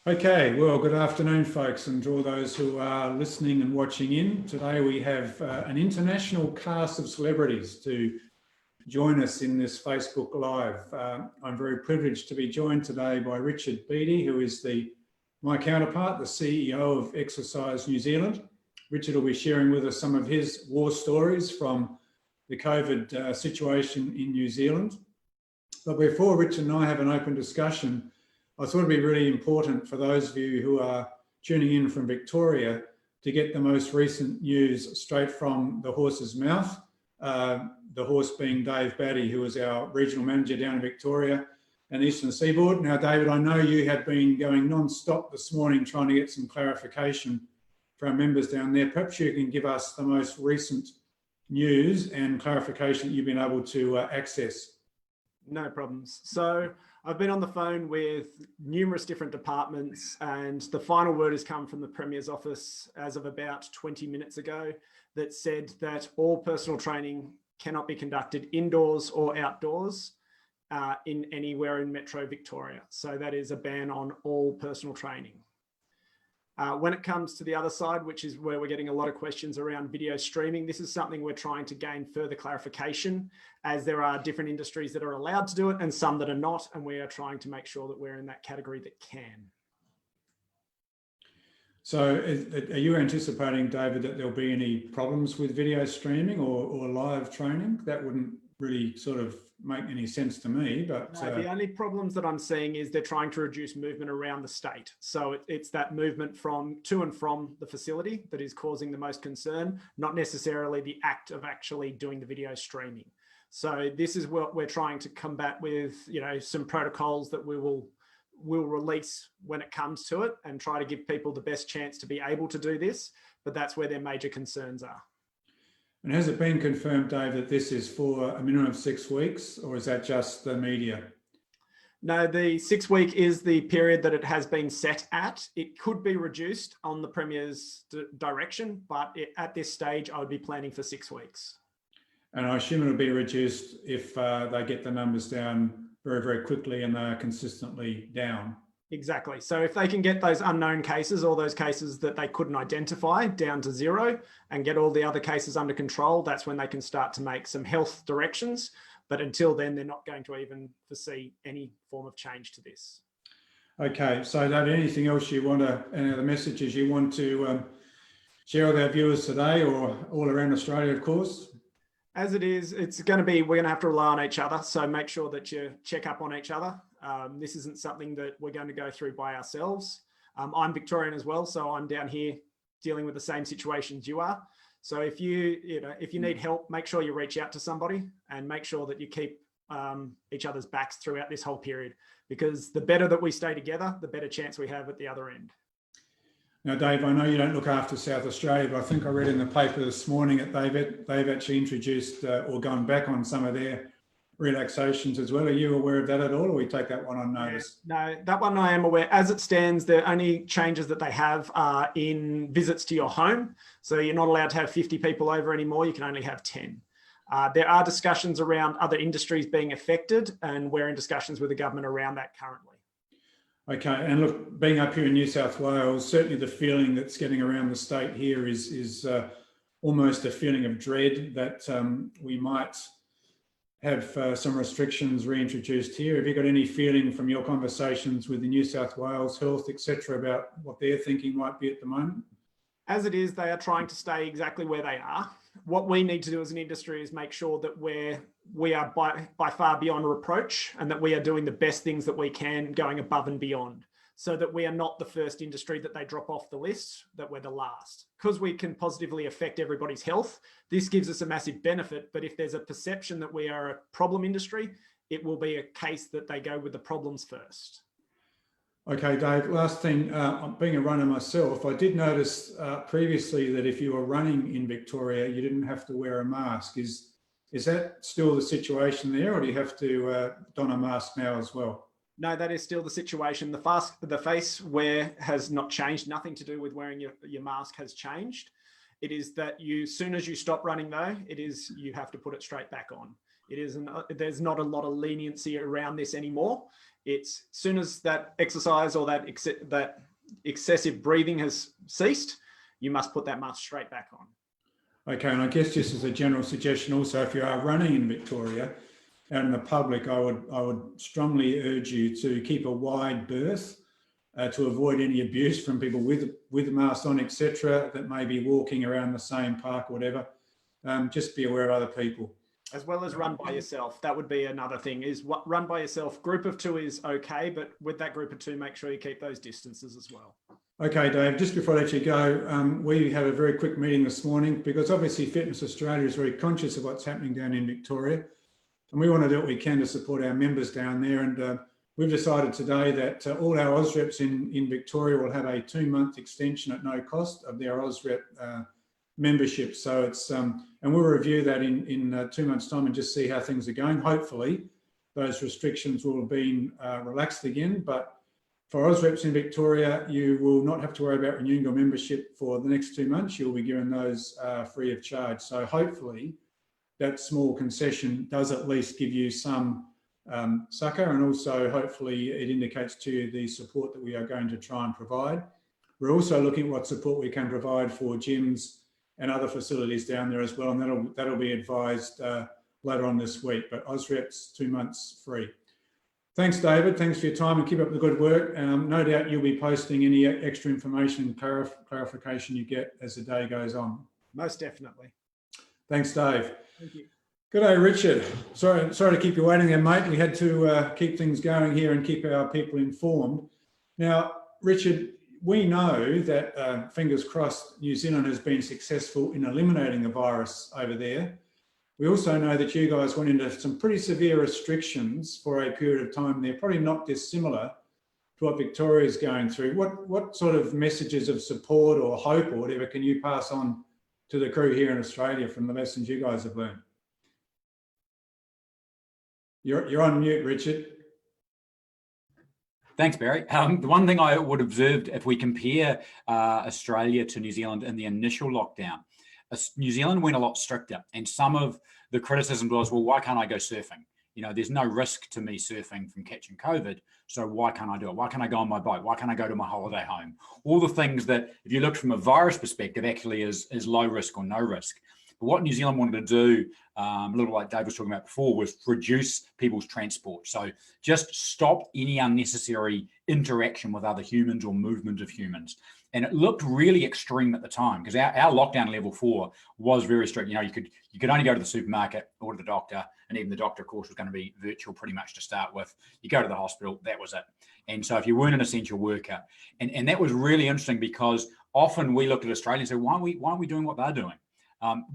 Okay, well, good afternoon, folks, and to all those who are listening and watching in. Today we have an international cast of celebrities to join us in this Facebook Live. I'm very privileged to be joined today by Richard Beatty, who is my counterpart, the CEO of Exercise New Zealand. Richard will be sharing with us some of his war stories from the COVID situation in New Zealand. But before Richard and I have an open discussion, I thought it'd be really important for those of you who are tuning in from Victoria to get the most recent news straight from the horse's mouth. The horse being Dave Beatty, who is our regional manager down in Victoria and Eastern Seaboard. Now, David, I know you had been going non-stop this morning trying to get some clarification for our members down there. Perhaps you can give us the most recent news and clarification that you've been able to access. No problems. So I've been on the phone with numerous different departments, and the final word has come from the Premier's office as of about 20 minutes ago that said that all personal training cannot be conducted indoors or outdoors in anywhere in Metro Victoria. So that is a ban on all personal training. When it comes to the other side, which is where we're getting a lot of questions around video streaming, this is something we're trying to gain further clarification, as there are different industries that are allowed to do it and some that are not, and we are trying to make sure that we're in that category that can. So are you anticipating, David, that there'll be any problems with video streaming or live training? That wouldn't really sort of make any sense to me, but... No, the only problems that I'm seeing is they're trying to reduce movement around the state. So it's that movement to and from the facility that is causing the most concern, not necessarily the act of actually doing the video streaming. So this is what we're trying to combat with, some protocols that we'll release when it comes to it, and try to give people the best chance to be able to do this, but that's where their major concerns are. And has it been confirmed, Dave, that this is for a minimum of 6 weeks, or is that just the media? No, the 6 week is the period that it has been set at. It could be reduced on the Premier's direction, but at this stage, I would be planning for 6 weeks. And I assume it'll be reduced if they get the numbers down very, very quickly and they are consistently down. Exactly. So if they can get those unknown cases, all those cases that they couldn't identify, down to zero, and get all the other cases under control, that's when they can start to make some health directions. But until then, they're not going to even foresee any form of change to this. Okay. So David, anything else you want to, any other messages you want to share with our viewers today, or all around Australia, of course? As it is, we're going to have to rely on each other. So make sure that you check up on each other. This isn't something that we're going to go through by ourselves. I'm Victorian as well, so I'm down here dealing with the same situations you are. So if you need help, make sure you reach out to somebody, and make sure that you keep each other's backs throughout this whole period, because the better that we stay together, the better chance we have at the other end. Now, Dave, I know you don't look after South Australia, but I think I read in the paper this morning that they've actually introduced or gone back on some of their relaxations as well. Are you aware of that at all, or we take that one on notice? No, that one I am aware. As it stands, the only changes that they have are in visits to your home. So you're not allowed to have 50 people over anymore. You can only have 10. There are discussions around other industries being affected, and we're in discussions with the government around that currently. Okay, and look, being up here in New South Wales, certainly the feeling that's getting around the state here is almost a feeling of dread that we might have some restrictions reintroduced here. Have you got any feeling from your conversations with the New South Wales Health, etc., about what their thinking might be at the moment? As it is, they are trying to stay exactly where they are. What we need to do as an industry is make sure that we are by far beyond reproach, and that we are doing the best things that we can, going above and beyond, so that we are not the first industry that they drop off the list, that we're the last. Because we can positively affect everybody's health, this gives us a massive benefit. But if there's a perception that we are a problem industry, it will be a case that they go with the problems first. Okay, Dave, last thing, being a runner myself, I did notice previously that if you were running in Victoria, you didn't have to wear a mask. Is that still the situation there, or do you have to don a mask now as well? No, that is still the situation. The face wear has not changed. Nothing to do with wearing your mask has changed. It is that as soon as you stop running though, you have to put it straight back on. There's not a lot of leniency around this anymore. It's as soon as that exercise or that excessive breathing has ceased, you must put that mask straight back on. Okay, and I guess just as a general suggestion also, if you are running in Victoria out in the public, I would strongly urge you to keep a wide berth to avoid any abuse from people with masks on, etc., that may be walking around the same park or whatever. Just be aware of other people. As well as run by yourself. That would be another thing, is what run by yourself. Group of 2 is okay, but with that group of 2, make sure you keep those distances as well. Okay, Dave, just before I let you go, we had a very quick meeting this morning because obviously Fitness Australia is very conscious of what's happening down in Victoria, and we want to do what we can to support our members down there. And we've decided today that all our AusReps in Victoria will have a 2-month extension at no cost of their AusRep membership. So it's and we'll review that in 2 months' time and just see how things are going. Hopefully, those restrictions will have been relaxed again, but for AusReps in Victoria, you will not have to worry about renewing your membership for the next 2 months. You'll be given those free of charge. So hopefully that small concession does at least give you some succour, and also hopefully it indicates to you the support that we are going to try and provide. We're also looking at what support we can provide for gyms and other facilities down there as well, and that'll be advised later on this week. But AusReps 2 months free. Thanks, David. Thanks for your time and keep up the good work. No doubt you'll be posting any extra information and clarification you get as the day goes on. Most definitely. Thanks, Dave. Thank you. Good day, Richard. Sorry to keep you waiting there, mate. We had to keep things going here and keep our people informed. Now, Richard, we know that, fingers crossed, New Zealand has been successful in eliminating the virus over there. We also know that you guys went into some pretty severe restrictions for a period of time. They're probably not dissimilar to what Victoria is going through. What sort of messages of support or hope or whatever can you pass on to the crew here in Australia from the lessons you guys have learned? You're on mute, Richard. Thanks, Barry. The one thing I would observe, if we compare Australia to New Zealand in the initial lockdown, New Zealand went a lot stricter, and some of the criticism was, well, why can't I go surfing? You know, there's no risk to me surfing from catching COVID, so why can't I do it? Why can't I go on my boat? Why can't I go to my holiday home? All the things that, if you look from a virus perspective, actually is low risk or no risk. But what New Zealand wanted to do, a little like Dave was talking about before, was reduce people's transport. So just stop any unnecessary interaction with other humans or movement of humans. And it looked really extreme at the time because our lockdown level 4 was very strict. You know, you could only go to the supermarket or to the doctor, and even the doctor, of course, was going to be virtual pretty much to start with. You go to the hospital, that was it. And so if you weren't an essential worker, and that was really interesting because often we look at Australia and say, why aren't we doing what they're doing?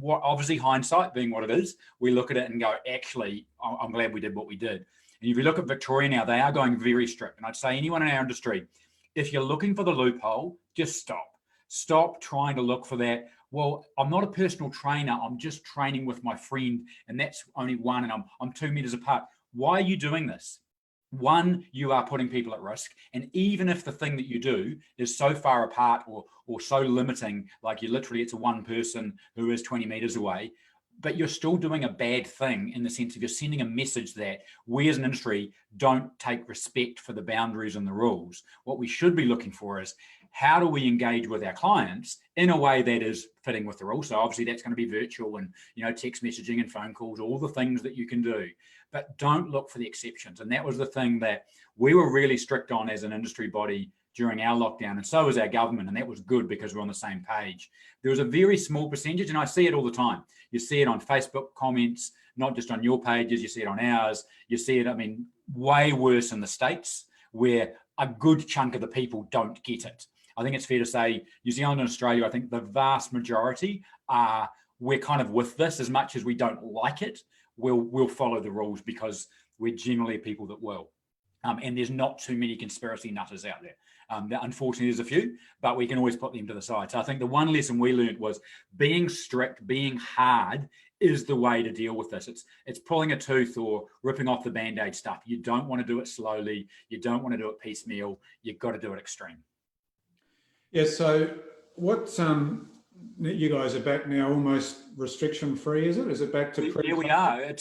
Obviously, hindsight being what it is, we look at it and go, actually, I'm glad we did what we did. And if you look at Victoria now, they are going very strict. And I'd say anyone in our industry, if you're looking for the loophole, just stop. Stop trying to look for that. Well, I'm not a personal trainer. I'm just training with my friend, and that's only one, and I'm 2 meters apart. Why are you doing this? One, you are putting people at risk. And even if the thing that you do is so far apart or so limiting, like it's a one person who is 20 meters away, but you're still doing a bad thing in the sense of you're sending a message that we as an industry don't take respect for the boundaries and the rules. What we should be looking for is, how do we engage with our clients in a way that is fitting with the rules? So obviously that's going to be virtual and, you know, text messaging and phone calls, all the things that you can do, but don't look for the exceptions. And that was the thing that we were really strict on as an industry body during our lockdown, and so was our government, and that was good because we're on the same page. There was a very small percentage, and I see it all the time. You see it on Facebook comments, not just on your pages, you see it on ours, you see it, I mean, way worse in the States, where a good chunk of the people don't get it. I think it's fair to say New Zealand and Australia, I think the vast majority we're kind of with this. As much as we don't like it, we'll follow the rules because we're generally people that will. And there's not too many conspiracy nutters out there. Unfortunately, there's a few, but we can always put them to the side. So I think the one lesson we learned was being strict, being hard is the way to deal with this. It's pulling a tooth or ripping off the Band-Aid stuff. You don't want to do it slowly. You don't want to do it piecemeal. You've got to do it extreme. Yeah, so what you guys are back now almost restriction free, is it? Is it back to Yeah, we are.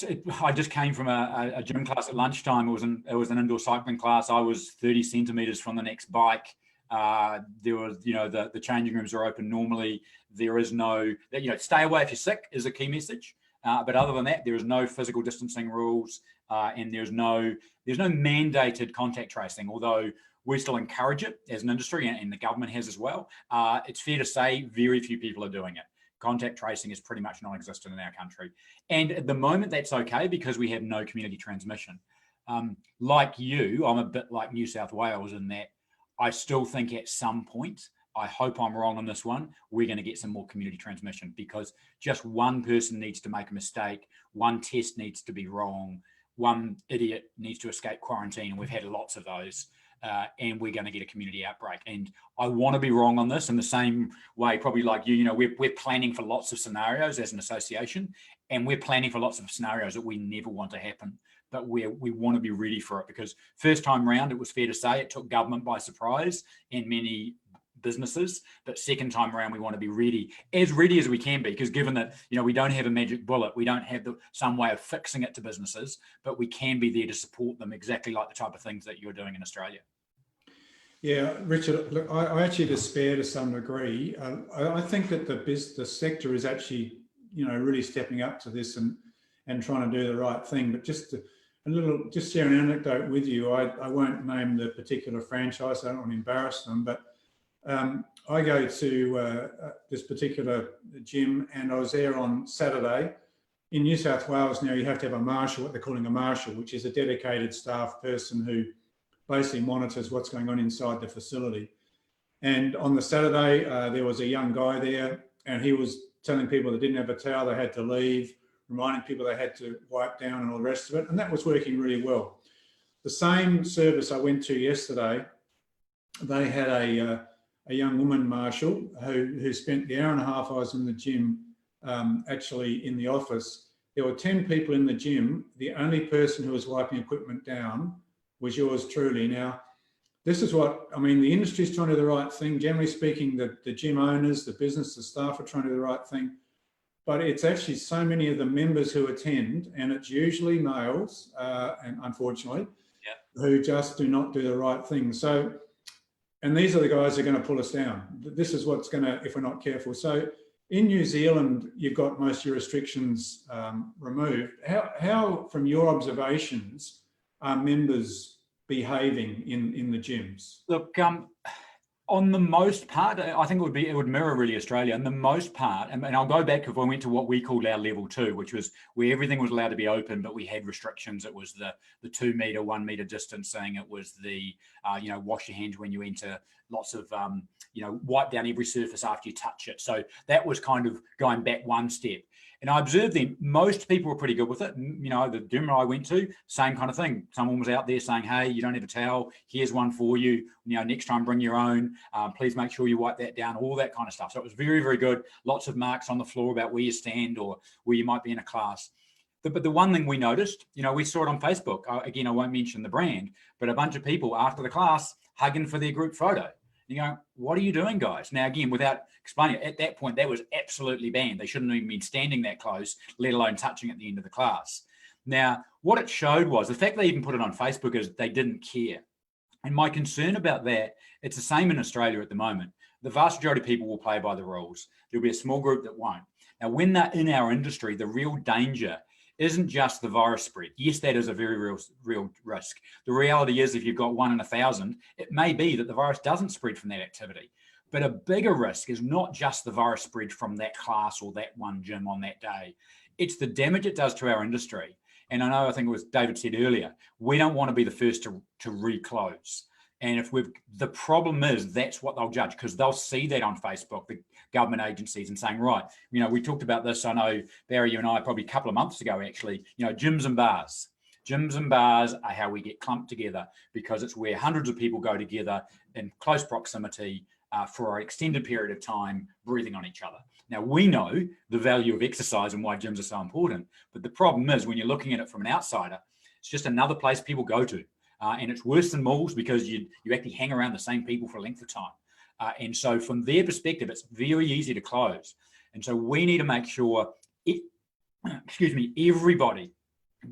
I just came from a gym class at lunchtime. It was an indoor cycling class. I was 30 centimeters from the next bike. There was, the changing rooms are open normally. There is no, stay away if you're sick is a key message. But other than that, there is no physical distancing rules, and there's no mandated contact tracing, although we still encourage it as an industry, and the government has as well. It's fair to say very few people are doing it. Contact tracing is pretty much non-existent in our country. And at the moment, that's okay because we have no community transmission. Like you, I'm a bit like New South Wales in that I still think at some point, I hope I'm wrong on this one, we're going to get some more community transmission, because just one person needs to make a mistake, one test needs to be wrong, one idiot needs to escape quarantine, and we've had lots of those. And we're going to get a community outbreak. And I want to be wrong on this in the same way, probably like you, we're planning for lots of scenarios as an association, and we're planning for lots of scenarios that we never want to happen, but we want to be ready for it, because first time round, it was fair to say it took government by surprise and many businesses, but second time around, we want to be ready as we can be, because given that, we don't have a magic bullet, we don't have some way of fixing it to businesses, but we can be there to support them, exactly like the type of things that you're doing in Australia. Yeah, Richard, look, I actually despair to some degree. I think that the sector is actually, really stepping up to this and trying to do the right thing. But just share an anecdote with you. I won't name the particular franchise. I don't want to embarrass them, but I go to this particular gym, and I was there on Saturday. In New South Wales now, you have to have a marshal, what they're calling a marshal, which is a dedicated staff person who basically monitors what's going on inside the facility. And on the Saturday, there was a young guy there, and he was telling people that didn't have a towel, they had to leave, reminding people they had to wipe down and all the rest of it. And that was working really well. The same service I went to yesterday, they had a young woman marshal who spent the hour and a half I was in the gym, actually in the office. There were 10 people in the gym. The only person who was wiping equipment down was yours truly. Now, this is the industry's trying to do the right thing. Generally speaking, the gym owners, the business, the staff are trying to do the right thing. But it's actually so many of the members who attend, and it's usually males, and unfortunately, who just do not do the right thing. So, and these are the guys who are going to pull us down. This is what's going to, if we're not careful. So in New Zealand, you've got most of your restrictions removed. How, from your observations, are members behaving in the gyms? Look, on the most part, I think it would mirror really Australia. On the most part, and I'll go back, if I went to what we called our level 2, which was where everything was allowed to be open, but we had restrictions. It was the 2 meter, 1 meter distancing. It was the, wash your hands when you enter, lots of, wipe down every surface after you touch it. So that was kind of going back one step. And I observed them, most people were pretty good with it. The gym I went to, same kind of thing. Someone was out there saying, hey, you don't have a towel, here's one for you. Next time bring your own. Please make sure you wipe that down, all that kind of stuff. So it was very, very good. Lots of marks on the floor about where you stand or where you might be in a class. But the one thing we noticed, we saw it on Facebook. Again, I won't mention the brand, but a bunch of people after the class hugging for their group photo. You go, what are you doing, guys? Now, again, without explaining it, at that point, that was absolutely banned. They shouldn't have even been standing that close, let alone touching at the end of the class. Now, what it showed was the fact they even put it on Facebook is they didn't care. And my concern about that, it's the same in Australia at the moment. The vast majority of people will play by the rules. There'll be a small group that won't. Now, when they're in our industry, the real danger isn't just the virus spread. Yes, that is a very real risk. The reality is if you've got 1 in 1,000, it may be that the virus doesn't spread from that activity. But a bigger risk is not just the virus spread from that class or that one gym on that day. It's the damage it does to our industry. And I think it was David said earlier, we don't want to be the first to reclose. And the problem is that's what they'll judge, because they'll see that on Facebook, the government agencies, and saying, right, we talked about this. I know, Barry, you and I probably a couple of months ago, actually, gyms and bars. Gyms and bars are how we get clumped together, because it's where hundreds of people go together in close proximity for an extended period of time, breathing on each other. Now, we know the value of exercise and why gyms are so important. But the problem is when you're looking at it from an outsider, it's just another place people go to. And it's worse than malls because you actually hang around the same people for a length of time. And so from their perspective, it's very easy to close. And so we need to make sure, everybody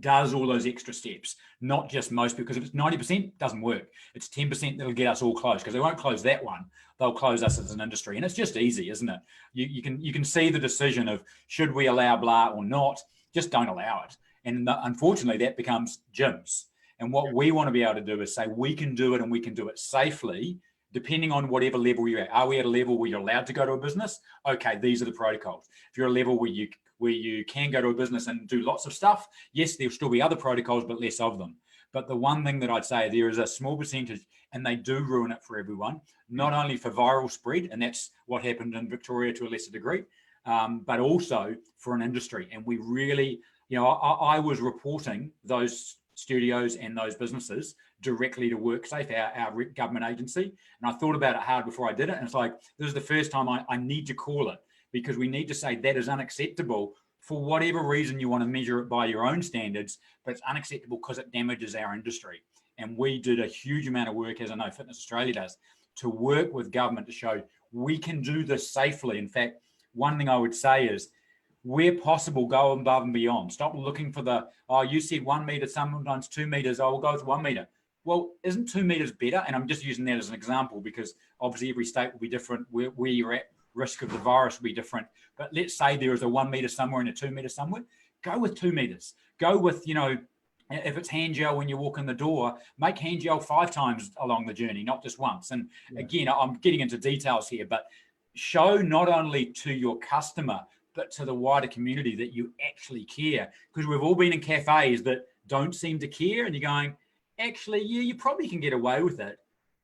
does all those extra steps, not just most, because if it's 90%, it doesn't work. It's 10% that'll get us all closed, because they won't close that one. They'll close us as an industry. And it's just easy, isn't it? You can see the decision of should we allow blah or not, just don't allow it. And unfortunately, that becomes gyms. And what we want to be able to do is say we can do it, and we can do it safely, depending on whatever level you're at. Are we at a level where you're allowed to go to a business? Okay, these are the protocols. If you're at a level where you can go to a business and do lots of stuff, yes, there'll still be other protocols, but less of them. But the one thing that I'd say, there is a small percentage, and they do ruin it for everyone, not only for viral spread, and that's what happened in Victoria to a lesser degree, but also for an industry. And we really, I was reporting those studios and those businesses directly to WorkSafe, our government agency. And I thought about it hard before I did it. And it's like, this is the first time I need to call it, because we need to say that is unacceptable for whatever reason you want to measure it by your own standards, but it's unacceptable because it damages our industry. And we did a huge amount of work, as I know Fitness Australia does, to work with government to show we can do this safely. In fact, one thing I would say is, where possible, go above and beyond. Stop looking for you said 1 meter, sometimes 2 meters, I will go with 1 meter. Well, isn't 2 meters better? And I'm just using that as an example, because obviously every state will be different. Where you're at, risk of the virus will be different. But let's say there is a 1 meter somewhere and a 2 meter somewhere. Go with 2 meters. Go with, if it's hand gel when you walk in the door, make hand gel 5 times along the journey, not just once. And again, I'm getting into details here, but show not only to your customer, but to the wider community that you actually care. Because we've all been in cafes that don't seem to care, and you're going, actually, yeah, you probably can get away with it,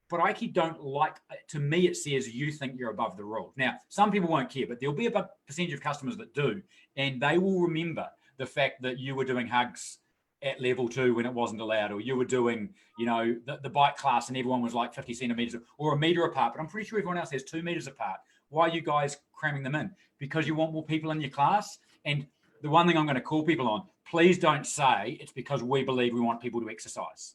but I don't like, to me, it says you think you're above the rules. Now, some people won't care, but there'll be a percentage of customers that do, and they will remember the fact that you were doing hugs at level 2 when it wasn't allowed, or you were doing, the bike class and everyone was like 50 centimeters or a meter apart, but I'm pretty sure everyone else has 2 meters apart. Why are you guys cramming them in? Because you want more people in your class. And the one thing I'm going to call people on, please don't say it's because we believe we want people to exercise.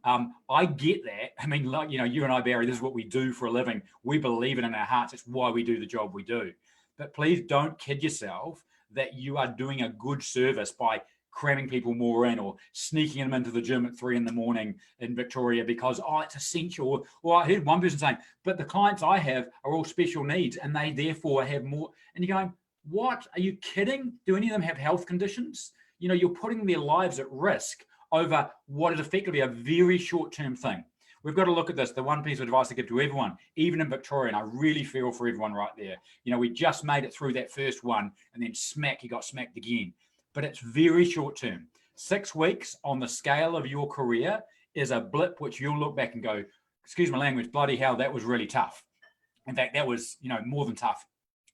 I get that. I mean, like, you and I, Barry, this is what we do for a living. We believe it in our hearts. It's why we do the job we do. But please don't kid yourself that you are doing a good service by cramming people more in, or sneaking them into the gym at 3 a.m. in Victoria because, it's essential. Or I heard one person saying, but the clients I have are all special needs and they therefore have more. And you're going, what? Are you kidding? Do any of them have health conditions? You're putting their lives at risk over what is effectively a very short-term thing. We've got to look at this. The one piece of advice I give to everyone, even in Victoria, and I really feel for everyone right there. We just made it through that first one, and then you got smacked again. But it's very short term. 6 weeks on the scale of your career is a blip which you'll look back and go, excuse my language, bloody hell, that was really tough. In fact, that was, more than tough.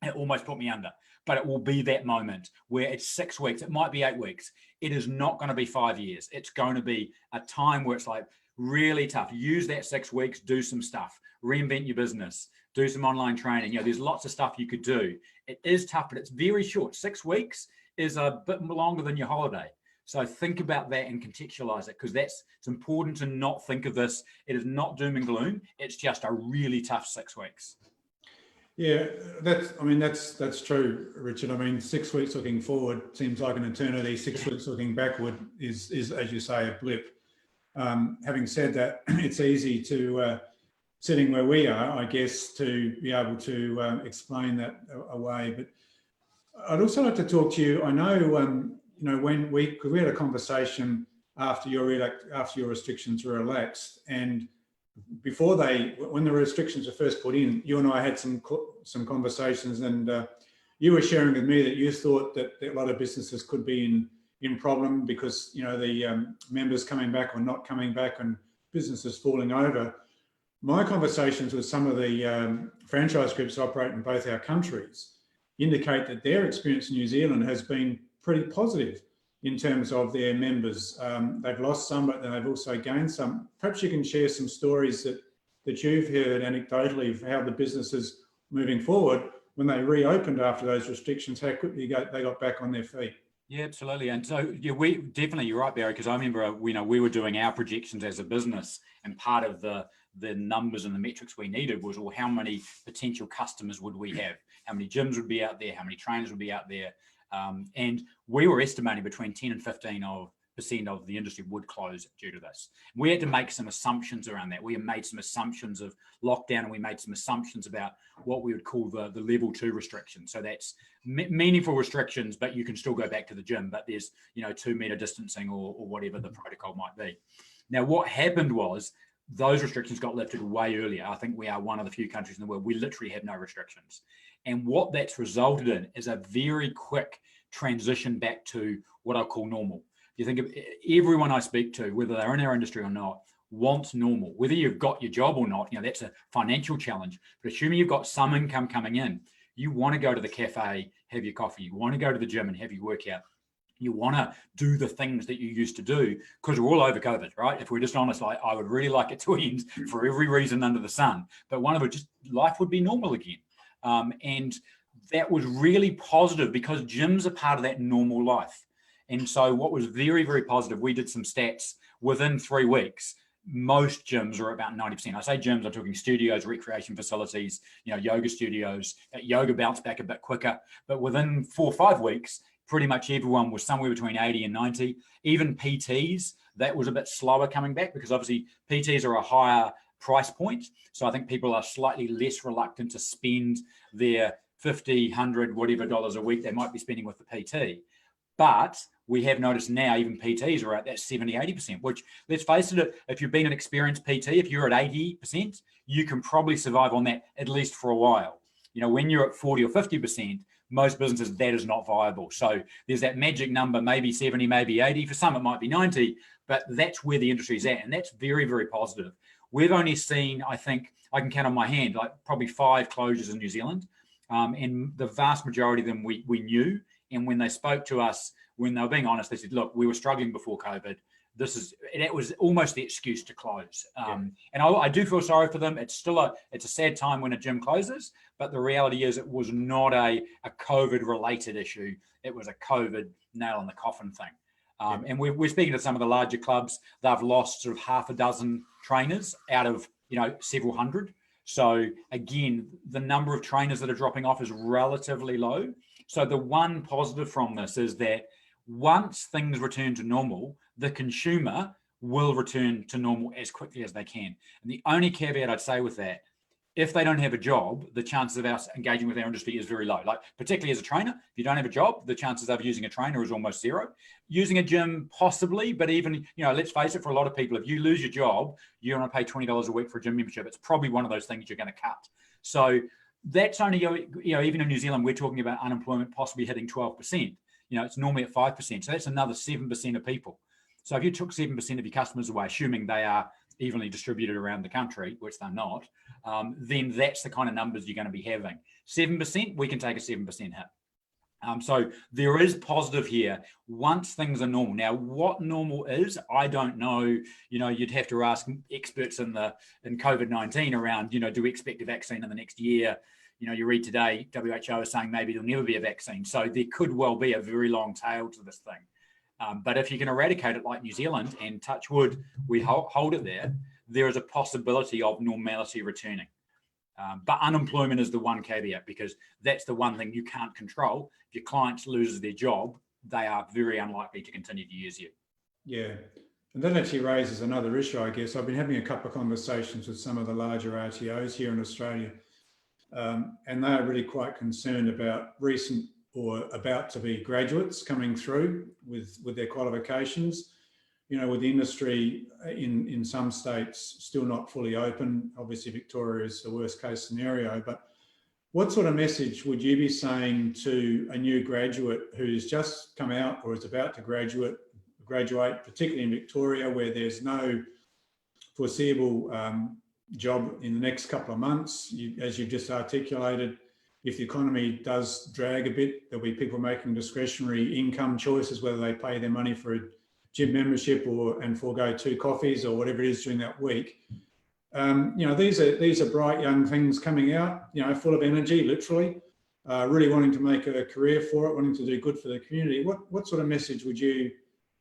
It almost put me under. But it will be that moment where it's 6 weeks. It might be 8 weeks. It is not going to be 5 years. It's going to be a time where it's like really tough. Use that 6 weeks, do some stuff, reinvent your business, do some online training. There's lots of stuff you could do. It is tough, but it's very short. 6 weeks is a bit longer than your holiday. So think about that and contextualize it, because it's important to not think of this. It is not doom and gloom. It's just a really tough 6 weeks. Yeah, that's true, Richard. I mean, 6 weeks looking forward seems like an eternity. 6 weeks looking backward is, as you say, a blip. Having said that, it's easy to, sitting where we are, I guess, to be able to explain that away. But I'd also like to talk to you. I know, when we had a conversation after your restrictions were relaxed, and when the restrictions were first put in, you and I had some conversations, and you were sharing with me that you thought that a lot of businesses could be in problem because the members coming back or not coming back, and businesses falling over. My conversations with some of the franchise groups that operate in both our countries indicate that their experience in New Zealand has been pretty positive in terms of their members. They've lost some, but then they've also gained some. Perhaps you can share some stories that you've heard anecdotally of how the businesses moving forward, when they reopened after those restrictions, how quickly they got back on their feet. Yeah, absolutely. And so you're right, Barry, because I remember we were doing our projections as a business, and part of the the numbers and the metrics we needed was, well, how many potential customers would we have? How many gyms would be out there? How many trainers would be out there? And we were estimating between 10 and 15% of the industry would close due to this. We had to make some assumptions around that. We made some assumptions of lockdown, and we made some assumptions about what we would call the level 2 restrictions. So that's meaningful restrictions, but you can still go back to the gym, but there's 2 meter distancing or whatever the protocol might be. Now, what happened was those restrictions got lifted way earlier. I think we are one of the few countries in the world we literally have no restrictions. And what that's resulted in is a very quick transition back to what I call normal. You think of everyone I speak to, whether they're in our industry or not, wants normal. Whether you've got your job or not, that's a financial challenge. But assuming you've got some income coming in, you want to go to the cafe, have your coffee. You want to go to the gym and have your workout. You want to do the things that you used to do, because we're all over COVID, right? If we're just honest, I would really like it to end for every reason under the sun. But one of it, just life would be normal again. And that was really positive because gyms are part of that normal life. And so what was very, very positive, we did some stats within 3 weeks. Most gyms are about 90%. I say gyms, I'm talking studios, recreation facilities, yoga studios. Yoga bounced back a bit quicker, but within 4 or 5 weeks, pretty much everyone was somewhere between 80 and 90. Even PTs, that was a bit slower coming back because obviously PTs are a higher price point. So I think people are slightly less reluctant to spend their $50, $100, whatever dollars a week they might be spending with the PT. But we have noticed now even PTs are at that 70, 80%, which, let's face it, if you've been an experienced PT, if you're at 80%, you can probably survive on that at least for a while. When you're at 40 or 50%, most businesses, that is not viable. So there's that magic number, maybe 70, maybe 80. For some, it might be 90, but that's where the industry is at. And that's very, very positive. We've only seen, I think, I can count on my hand, like probably 5 closures in New Zealand. And the vast majority of them we knew. And when they spoke to us, when they were being honest, they said, look, we were struggling before COVID. That was almost the excuse to close. And I do feel sorry for them. It's still it's a sad time when a gym closes, but the reality is it was not a COVID related issue. It was a COVID nail in the coffin thing. And we're speaking to some of the larger clubs. They've lost sort of half a dozen trainers out of, several hundred. So again, the number of trainers that are dropping off is relatively low. So the one positive from this is that once things return to normal, the consumer will return to normal as quickly as they can. And the only caveat I'd say with that, if they don't have a job, the chances of us engaging with our industry is very low. Like particularly as a trainer, if you don't have a job, the chances of using a trainer is almost zero. Using a gym, possibly, but even, let's face it, for a lot of people, if you lose your job, you're going to pay $20 a week for a gym membership. It's probably one of those things you're going to cut. So that's only, even in New Zealand, we're talking about unemployment possibly hitting 12%. It's normally at 5%. So that's another 7% of people. So if you took 7% of your customers away, assuming they are evenly distributed around the country, which they're not, then that's the kind of numbers you're going to be having. 7%, we can take a 7% hit. So there is positive here once things are normal. Now, what normal is, I don't know. You'd have to ask experts in COVID-19 around, do we expect a vaccine in the next year? You read today, WHO is saying maybe there'll never be a vaccine. So there could well be a very long tail to this thing. But if you can eradicate it like New Zealand, and touch wood, we hold it there is a possibility of normality returning. But unemployment is the one caveat, because that's the one thing you can't control. If your client loses their job, they are very unlikely to continue to use you. Yeah. And that actually raises another issue, I guess. I've been having a couple of conversations with some of the larger RTOs here in Australia, and they are really quite concerned about recent or about to be graduates coming through with their qualifications. With the industry in some states still not fully open. Obviously, Victoria is the worst case scenario, but what sort of message would you be saying to a new graduate who's just come out or is about to graduate, particularly in Victoria, where there's no foreseeable job in the next couple of months? As you've just articulated, if the economy does drag a bit, there'll be people making discretionary income choices, whether they pay their money for a gym membership and forego 2 coffees or whatever it is during that week. These are bright young things coming out, full of energy, literally, really wanting to make a career for it, wanting to do good for the community. What sort of message would you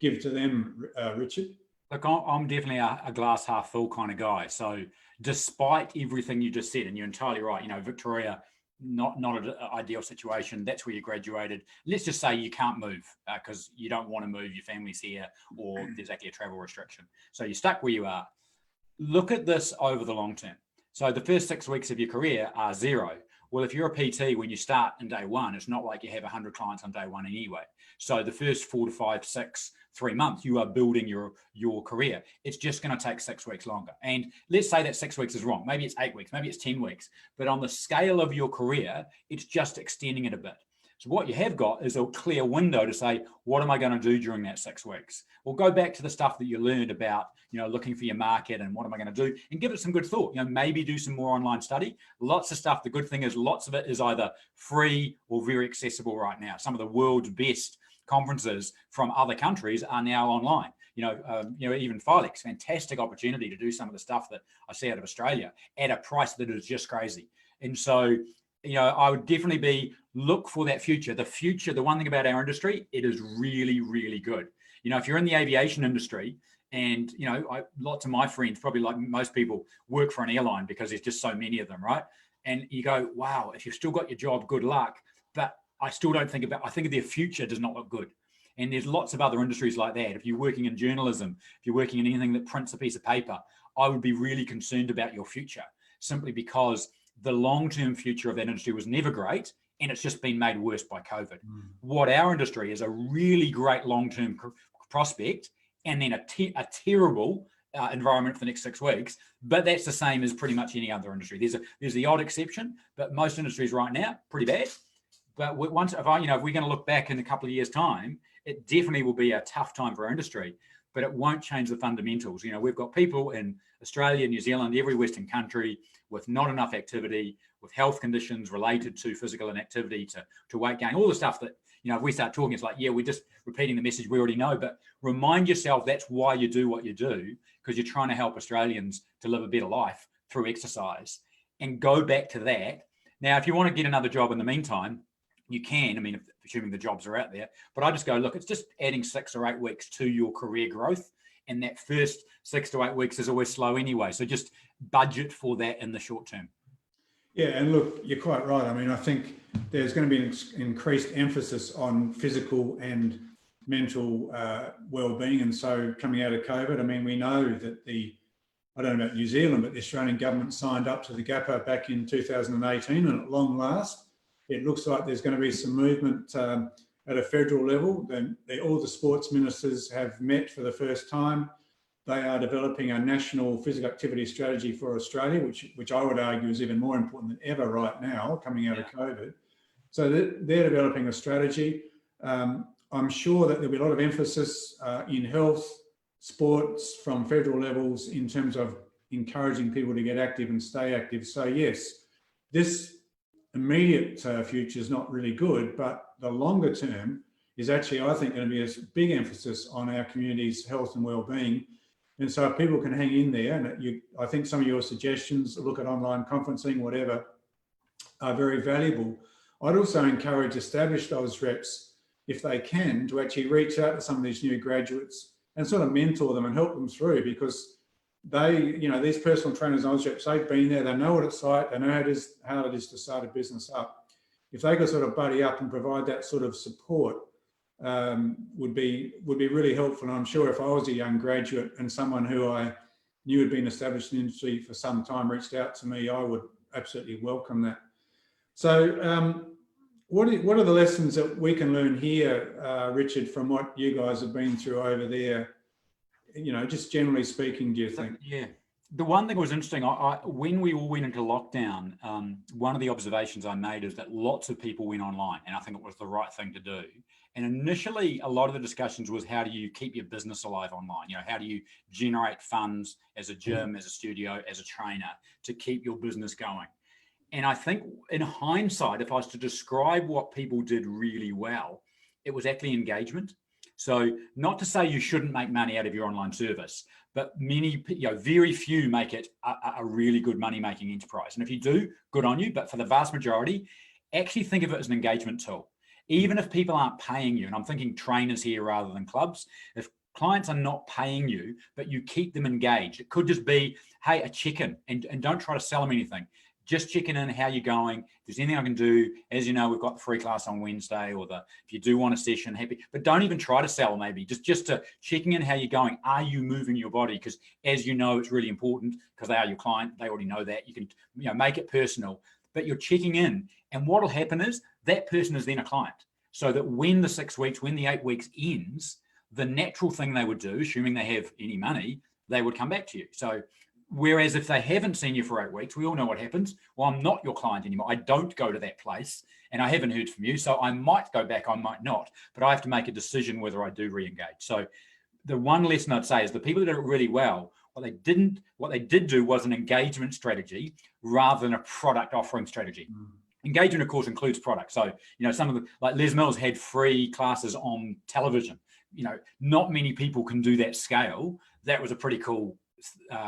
give to them, Richard? Look, I'm definitely a glass half full kind of guy. So despite everything you just said, and you're entirely right, Victoria, not an ideal situation. That's where you graduated. Let's just say you can't move because you don't want to move, your family's here, or there's actually a travel restriction. So you're stuck where you are. Look at this over the long term. So the first 6 weeks of your career are zero. Well, if you're a PT, when you start in day one, it's not like you have 100 clients on day one anyway. So the first 4 to 5, 6, 3 months, you are building your career. It's just going to take 6 weeks longer. And let's say that 6 weeks is wrong. Maybe it's 8 weeks, maybe it's 10 weeks. But on the scale of your career, it's just extending it a bit. So what you have got is a clear window to say, what am I going to do during that 6 weeks? Well, go back to the stuff that you learned about, looking for your market and what am I going to do, and give it some good thought. Maybe do some more online study. Lots of stuff. The good thing is lots of it is either free or very accessible right now. Some of the world's best conferences from other countries are now online. Even Filex, fantastic opportunity to do some of the stuff that I see out of Australia at a price that is just crazy. And so, I would definitely look for that future. The future, the one thing about our industry, it is really, really good. If you're in the aviation industry, and lots of my friends, probably like most people, work for an airline because there's just so many of them, right? And you go, wow, if you've still got your job, good luck. But I still don't think I think their future does not look good. And there's lots of other industries like that. If you're working in journalism, if you're working in anything that prints a piece of paper, I would be really concerned about your future, simply because the long-term future of that industry was never great, and it's just been made worse by COVID. What our industry is a really great long-term prospect, and then a terrible environment for the next 6 weeks. But that's the same as pretty much any other industry. There's the odd exception, but most industries right now pretty bad. But if we're going to look back in a couple of years' time, it definitely will be a tough time for our industry, but it won't change the fundamentals. We've got people in Australia, New Zealand, every Western country with not enough activity, with health conditions related to physical inactivity, to weight gain, all the stuff that, if we start talking, it's like, yeah, we're just repeating the message we already know. But remind yourself that's why you do what you do, because you're trying to help Australians to live a better life through exercise, and go back to that. Now, if you want to get another job in the meantime, you can, assuming the jobs are out there, but I just go, look, it's just adding 6 or 8 weeks to your career growth. And that first 6 to 8 weeks is always slow anyway. So just budget for that in the short term. Yeah, and look, you're quite right. I think there's going to be an increased emphasis on physical and mental well-being. And so coming out of COVID, we know that I don't know about New Zealand, but the Australian government signed up to the GAPA back in 2018, and at long last, it looks like there's going to be some movement at a federal level. Then all the sports ministers have met for the first time. They are developing a national physical activity strategy for Australia, which I would argue is even more important than ever right now, coming out of COVID. So they're developing a strategy. I'm sure that there'll be a lot of emphasis in health, sports from federal levels in terms of encouraging people to get active and stay active. So yes, this immediate future is not really good, but the longer term is actually, I think, going to be a big emphasis on our community's health and well-being. And so if people can hang in there, and I think some of your suggestions, look at online conferencing, whatever, are very valuable. I'd also encourage established Oz reps, if they can, to actually reach out to some of these new graduates and sort of mentor them and help them through, because these personal trainers and Oz reps, they've been there, they know what it's like, they know how it is to start a business up. If they could sort of buddy up and provide that sort of support, would be really helpful. And I'm sure if I was a young graduate and someone who I knew had been established in the industry for some time reached out to me, I would absolutely welcome that. So what are the lessons that we can learn here, Richard, from what you guys have been through over there? Just generally speaking, do you think? Yeah. The one thing that was interesting, when we all went into lockdown, one of the observations I made is that lots of people went online, and I think it was the right thing to do. And initially, a lot of the discussions was, how do you keep your business alive online? How do you generate funds as a gym, as a studio, as a trainer to keep your business going? And I think in hindsight, if I was to describe what people did really well, it was actually engagement. So not to say you shouldn't make money out of your online service, but very few make it a really good money-making enterprise. And if you do, good on you. But for the vast majority, actually think of it as an engagement tool. Even if people aren't paying you, and I'm thinking trainers here rather than clubs, if Clients are not paying you, but you keep them engaged. It could just be, hey, a check-in, and don't try to sell them anything. Just checking in, how you're going. If there's anything I can do, as you know, we've got the free class on Wednesday, or if you do want a session, happy. But don't even try to sell, maybe. Just to checking in how you're going. Are you moving your body? Because as you know, it's really important, because they are your client. They already know that. You can make it personal, but you're checking in. And what will happen is that person is then a client. So that when the 6 weeks, when the 8 weeks ends, the natural thing they would do, assuming they have any money, they would come back to you. So whereas if they haven't seen you for 8 weeks, we all know what happens. Well, I'm not your client anymore. I don't go to that place, and I haven't heard from you. So I might go back, I might not, but I have to make a decision whether I do re-engage. So the one lesson I'd say is the people that did it really well, what they did do was an engagement strategy rather than a product offering strategy. Engagement, of course, includes products. So, some of the, like Les Mills had free classes on television. Not many people can do that scale. That was a pretty cool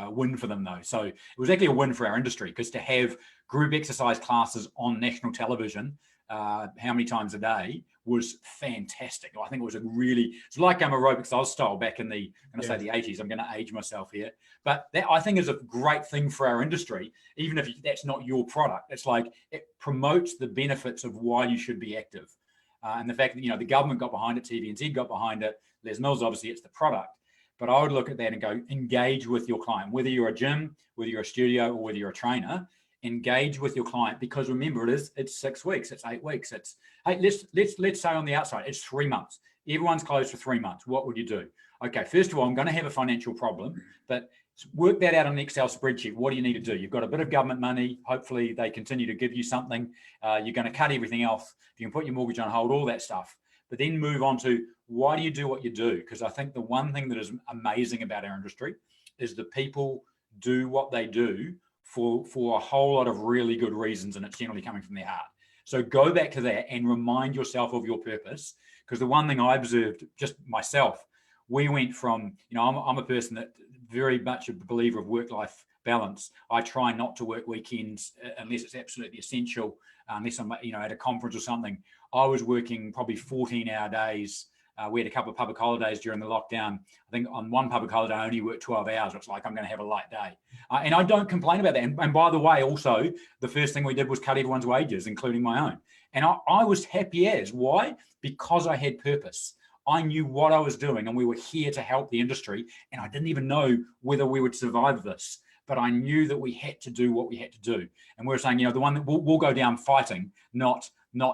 win for them, though. So it was actually a win for our industry, because to have group exercise classes on national television how many times a day was fantastic. I think it was it's like aerobics Oz style back in the, I'm going to say the 80s. I'm going to age myself here. But that, I think, is a great thing for our industry, even if that's not your product. It's like it promotes the benefits of why you should be active. And the fact that, the government got behind it, TVNZ got behind it, Les Mills, obviously it's the product. But I would look at that and go, engage with your client, whether you're a gym, whether you're a studio, or whether you're a trainer. Engage with your client, because remember, it's 6 weeks, it's 8 weeks, it's, hey, let's say on the outside, it's 3 months. Everyone's closed for 3 months. What would you do? Okay, first of all, I'm going to have a financial problem, but work that out on an Excel spreadsheet. What do you need to do? You've got a bit of government money. Hopefully they continue to give you something. You're going to cut everything else. You can put your mortgage on hold, all that stuff. But then move on to, why do you do what you do? Because I think the one thing that is amazing about our industry is the people do what they do for a whole lot of really good reasons, and it's generally coming from their heart. So go back to that and remind yourself of your purpose, because the one thing I observed just myself, we went from, I'm a person that very much a believer of work-life balance. I try not to work weekends unless it's absolutely essential, unless I'm at a conference or something. I was working probably 14-hour days. We had a couple of public holidays during the lockdown. I think on one public holiday, I only worked 12 hours. It's like I'm going to have a light day. And I don't complain about that. And by the way, also, the first thing we did was cut everyone's wages, including my own. And I was happy as. Why? Because I had purpose. I knew what I was doing, and we were here to help the industry. And I didn't even know whether we would survive this, but I knew that we had to do what we had to do. And we were saying, the one that we'll go down fighting, not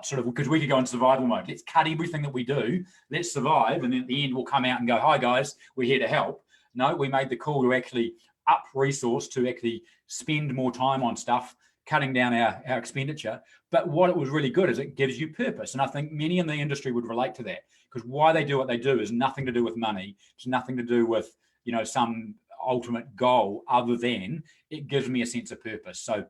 sort of, because we could go in survival mode. Let's cut everything that we do. Let's survive. And then at the end, we'll come out and go, hi, guys, we're here to help. No, we made the call to actually up resource, to actually spend more time on stuff, cutting down our expenditure. But what it was really good is it gives you purpose. And I think many in the industry would relate to that, because why they do what they do is nothing to do with money. It's nothing to do with, some ultimate goal, other than it gives me a sense of purpose. So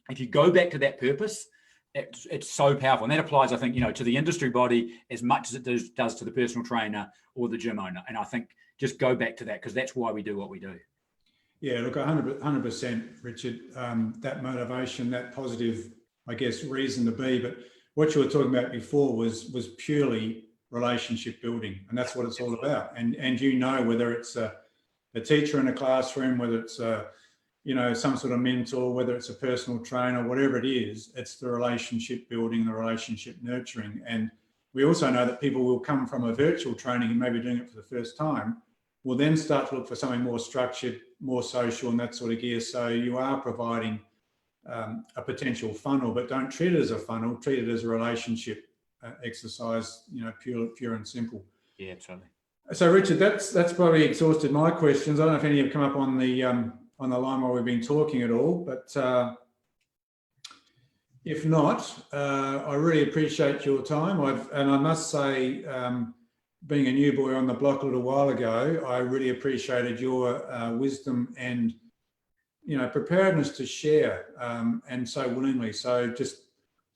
if you go back to that purpose, it's so powerful. And that applies, I think, to the industry body as much as it does to the personal trainer or the gym owner. And I think just go back to that, because that's why we do what we do. Yeah, look, 100%, Richard, that motivation, that positive, I guess, reason to be. But what you were talking about before was purely relationship building, and that's what it's all about. And whether it's a teacher in a classroom, whether it's some sort of mentor, whether it's a personal trainer, whatever it is, it's the relationship building, the relationship nurturing. And we also know that people will come from a virtual training and maybe doing it for the first time, will then start to look for something more structured, more social, and that sort of gear. So you are providing a potential funnel, but don't treat it as a funnel, treat it as a relationship exercise, pure and simple. Yeah, totally. So Richard, that's probably exhausted my questions. I don't know if any have come up on the line while we've been talking at all, but if not, I really appreciate your time. And I must say, being a new boy on the block a little while ago, I really appreciated your wisdom and preparedness to share, and so willingly. So just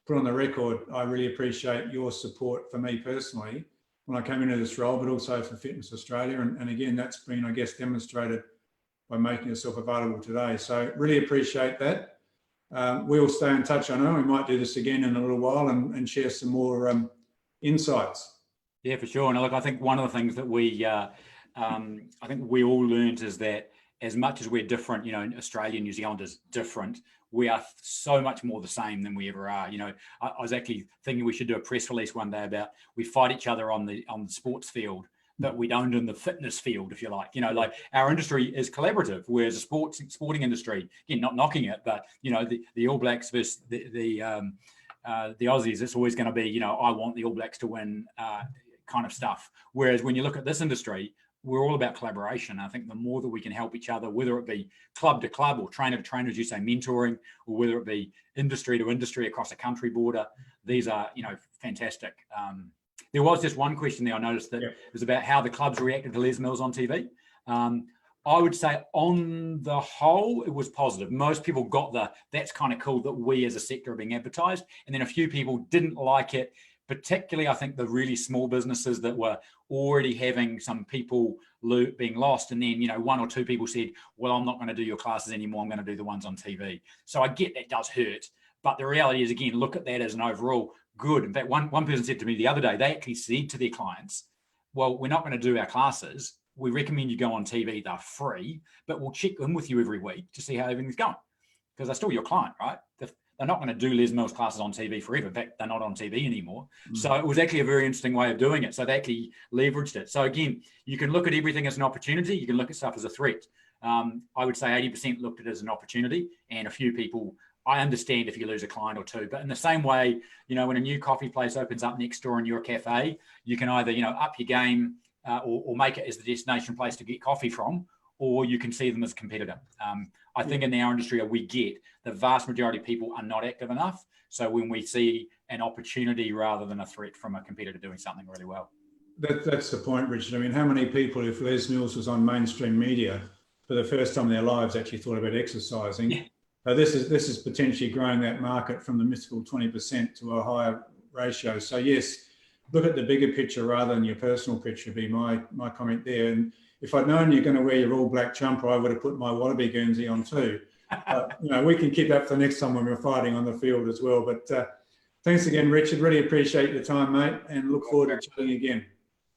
put on the record, I really appreciate your support for me personally when I came into this role, but also for Fitness Australia. And again, that's been, I guess, demonstrated by making yourself available today. So really appreciate that. We'll stay in touch. I know we might do this again in a little while and share some more insights. Yeah, for sure. And look, I think one of the things that we I think we all learned is that as much as we're different, Australia and New Zealand is different, we are so much more the same than we ever are. I was actually thinking we should do a press release one day about we fight each other on the sports field, but we don't in the fitness field, if you like. Like our industry is collaborative, whereas the sporting industry, again, not knocking it, but the All Blacks versus the Aussies, it's always going to be, I want the All Blacks to win kind of stuff. Whereas when you look at this industry, we're all about collaboration. I think the more that we can help each other, whether it be club to club or trainer to trainer, as you say, mentoring, or whether it be industry to industry across a country border, these are, fantastic. There was just one question there I noticed that was about how the clubs reacted to Les Mills on TV. I would say on the whole, it was positive. Most people got that's kind of cool that we as a sector are being advertised. And then a few people didn't like it, particularly I think the really small businesses that were already having some people being lost. And then, one or two people said, well, I'm not going to do your classes anymore. I'm going to do the ones on TV. So I get that does hurt. But the reality is, again, look at that as an overall good. In fact, one person said to me the other day, they actually said to their clients, well, we're not going to do our classes. We recommend you go on TV. They're free, but we'll check in with you every week to see how everything's going, because they're still your client, right? They're not going to do Les Mills classes on TV forever. In fact, they're not on TV anymore. So it was actually a very interesting way of doing it. So they actually leveraged it. So again, you can look at everything as an opportunity. You can look at stuff as a threat. I would say 80% looked at it as an opportunity, and a few people, I understand if you lose a client or two, but in the same way, when a new coffee place opens up next door in your cafe, you can either, up your game or make it as the destination place to get coffee from, or you can see them as a competitor. I think in our industry, we get the vast majority of people are not active enough. So when we see an opportunity rather than a threat from a competitor doing something really well. That's the point, Richard. I mean, how many people, if Les Mills was on mainstream media for the first time in their lives, actually thought about exercising? Yeah. This is potentially growing that market from the mythical 20% to a higher ratio. So yes, look at the bigger picture rather than your personal picture, would be my comment there. And if I'd known you're going to wear your all black jumper, I would have put my Wallaby Guernsey on too. We can keep that for the next time when we're fighting on the field as well. But thanks again, Richard. Really appreciate your time, mate, and look forward to chatting again.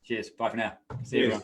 Cheers. Bye for now. See you, everyone.